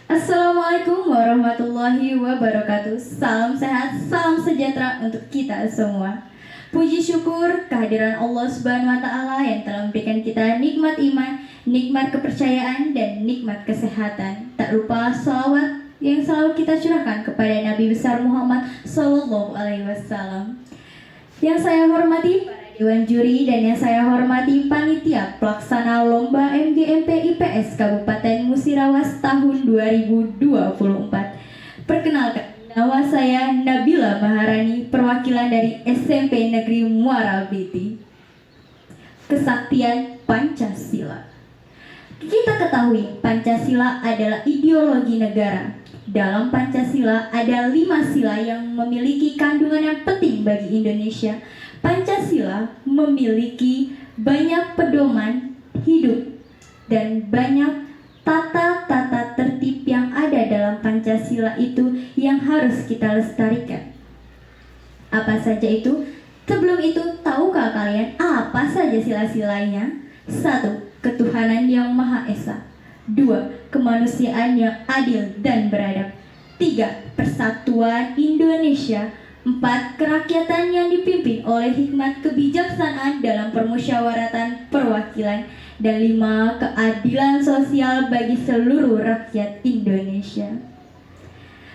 Assalamualaikum warahmatullahi wabarakatuh. Salam sehat, salam sejahtera untuk kita semua. Puji syukur kehadiran Allah Subhanahu wa taala yang telah memberikan kita nikmat iman, nikmat kepercayaan dan nikmat kesehatan. Tak lupa salawat yang selalu kita curahkan kepada Nabi besar Muhammad sallallahu alaihi wasallam. Yang saya hormati para Dewan Juri dan yang saya hormati panitia pelaksana Lomba MGMP IPS Kabupaten Musirawas tahun 2024. Perkenalkan, nama saya Nabila Maharani, perwakilan dari SMP Negeri Muara Biti. Kesaktian Pancasila. Kita ketahui Pancasila adalah ideologi negara. Dalam Pancasila ada 5 sila yang memiliki kandungan yang penting bagi Indonesia. Pancasila memiliki banyak pedoman hidup dan banyak tata-tata tertib yang ada dalam Pancasila itu yang harus kita lestarikan. Apa saja itu? Sebelum itu, tahukah kalian apa saja sila-silanya? 1. Ketuhanan yang Maha Esa. 2. Kemanusiaan yang adil dan beradab. 3. Persatuan Indonesia. 4. Kerakyatan yang dipimpin oleh hikmat kebijaksanaan dalam permusyawaratan perwakilan. Dan 5. Keadilan sosial bagi seluruh rakyat Indonesia.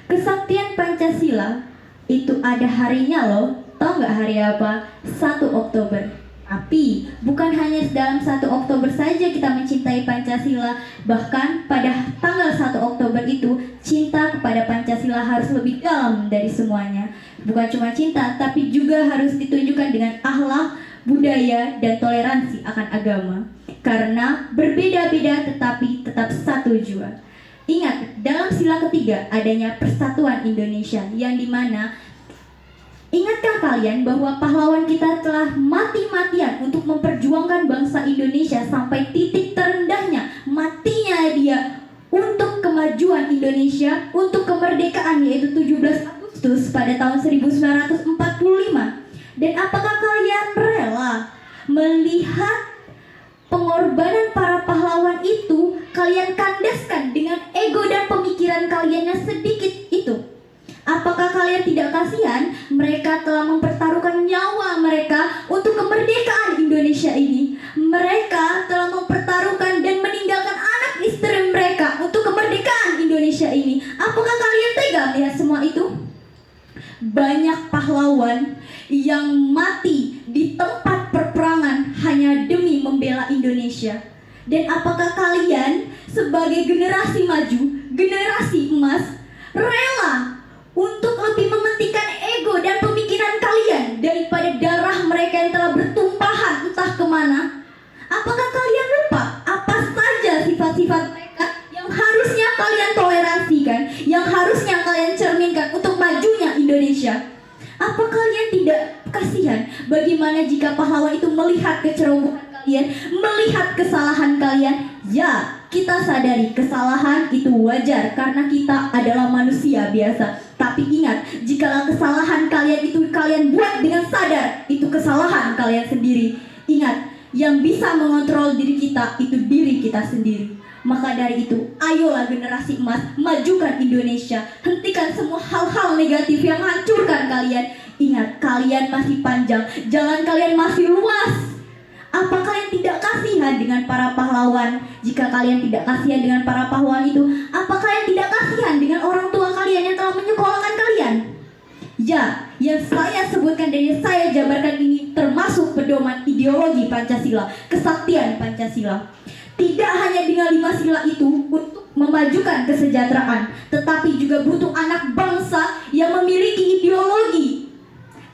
Kesaktian Pancasila itu ada harinya loh. Tahu nggak hari apa? 1 Oktober. Tapi bukan hanya dalam 1 Oktober saja kita mencintai Pancasila. Bahkan pada tanggal 1 Oktober itu, cinta kepada Pancasila harus lebih dalam dari semuanya. Bukan cuma cinta, tapi juga harus ditunjukkan dengan akhlak, budaya, dan toleransi akan agama. Karena berbeda-beda tetapi tetap satu jua. Ingat, dalam sila ketiga adanya persatuan Indonesia, yang dimana ingatkah kalian bahwa pahlawan kita telah mati-matian untuk memperjuangkan bangsa Indonesia sampai titik terendahnya, matinya dia untuk kemajuan Indonesia, untuk kemerdekaan, yaitu 17 Agustus pada tahun 1945. Dan apakah kalian rela melihat pengorbanan para pahlawan itu kalian kandaskan dengan ego dan pemikiran kalian yang sedikit itu? Apakah kalian tidak kasihan mereka telah mempertaruhkan nyawa mereka untuk kemerdekaan Indonesia ini? Mereka telah mempertaruhkan dan meninggalkan anak istri mereka untuk kemerdekaan Indonesia ini. Apakah kalian tega melihat semua itu? Banyak pahlawan yang mati di tempat perperangan hanya demi membela Indonesia. Dan apakah kalian sebagai generasi maju, generasi emas, rela untuk lebih mementingkan ego dan pemikiran kalian daripada darah mereka yang telah bertumpahan entah kemana? Apakah kalian lupa apa saja sifat-sifat mereka yang harusnya kalian toleransikan, yang harusnya kalian cerminkan untuk majunya Indonesia? Apa kalian tidak kasihan bagaimana jika pahlawan itu melihat kecerobohan kalian, melihat kesalahan kalian? Ya, kita sadari kesalahan itu wajar karena kita adalah manusia biasa. Tapi ingat, jikalau kesalahan kalian itu kalian buat dengan sadar, itu kesalahan kalian sendiri. Ingat, yang bisa mengontrol diri kita itu diri kita sendiri. Maka dari itu, ayolah generasi emas, majukan Indonesia. Hentikan semua hal-hal negatif yang menghancurkan kalian. Ingat, kalian masih panjang, jalan kalian masih luas. Apa kalian tidak kasihan dengan para pahlawan? Jika kalian tidak kasihan dengan para pahlawan itu, apa kalian tidak kasihan dengan orang tua kalian yang telah menyekolahkan kalian? Ya, yang saya sebutkan dan yang saya jabarkan ini termasuk pedoman ideologi Pancasila, kesaktian Pancasila. Tidak hanya dengan 5 sila itu untuk memajukan kesejahteraan, tetapi juga butuh anak bangsa yang memiliki ideologi,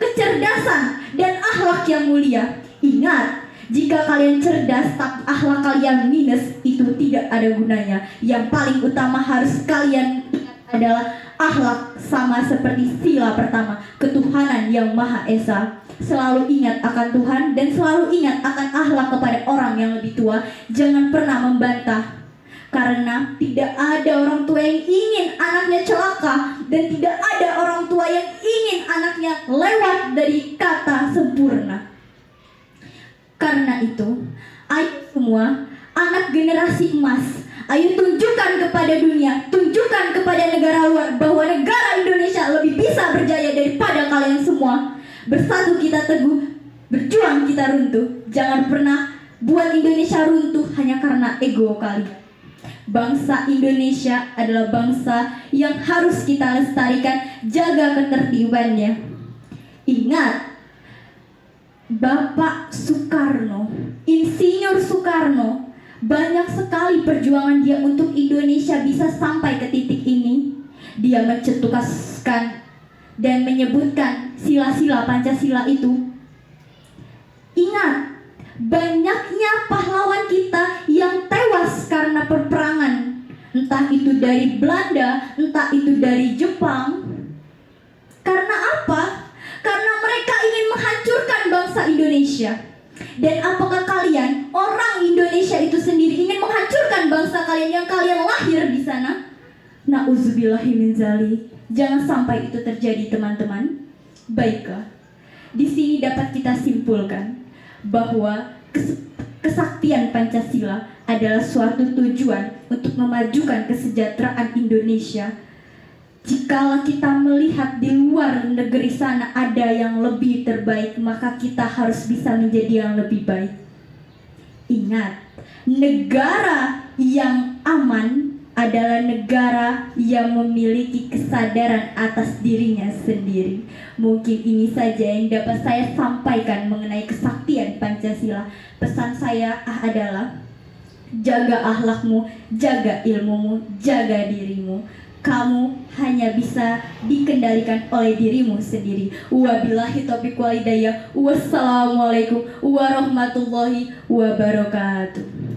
kecerdasan, dan akhlak yang mulia. Ingat, jika kalian cerdas tapi akhlak kalian minus, itu tidak ada gunanya. Yang paling utama harus kalian ingat adalah akhlak, sama seperti sila pertama, ketuhanan yang Maha Esa. Selalu ingat akan Tuhan dan selalu ingat akan akhlak kepada orang yang lebih tua. Jangan pernah membantah, karena tidak ada orang tua yang ingin anaknya celaka, dan tidak ada orang tua yang ingin anaknya lewat dari kata sempurna. Karena itu, ayo semua anak generasi emas, Ayo tunjukkan kepada dunia, tunjukkan kepada negara luar bahwa negara Indonesia lebih bisa berjaya daripada kalian semua. Bersatu kita teguh, berjuang kita runtuh. Jangan pernah buat Indonesia runtuh hanya karena ego kalian. Bangsa Indonesia adalah bangsa yang harus kita lestarikan, jaga ketertibannya. Ingat, Bapak Soekarno, Insinyur Soekarno, banyak sekali perjuangan dia untuk Indonesia bisa sampai ke titik ini. Dia mencetuskan dan menyebutkan sila-sila Pancasila itu. Ingat, banyaknya pahlawan kita yang tewas karena peperangan, entah itu dari Belanda, entah itu dari Jepang. Karena apa? Karena mereka ingin menghancurkan bangsa Indonesia. Dan apakah kalian, orang Indonesia itu sendiri, ingin menghancurkan bangsa kalian yang kalian lahir di sana? Na'udzubillahi min dzalik. Jangan sampai itu terjadi, teman-teman. Baiklah, di sini dapat kita simpulkan bahwa kesaktian Pancasila adalah suatu tujuan untuk memajukan kesejahteraan Indonesia. Jikalau kita melihat di luar negeri sana ada yang lebih terbaik, maka kita harus bisa menjadi yang lebih baik. Ingat, negara yang aman adalah negara yang memiliki kesadaran atas dirinya sendiri. Mungkin ini saja yang dapat saya sampaikan mengenai kesaktian Pancasila. Pesan saya adalah jaga akhlakmu, jaga ilmumu, jaga dirimu. Kamu hanya bisa dikendalikan oleh dirimu sendiri. Wabillahi taufiq wal hidayah. Wassalamualaikum warahmatullahi wabarakatuh.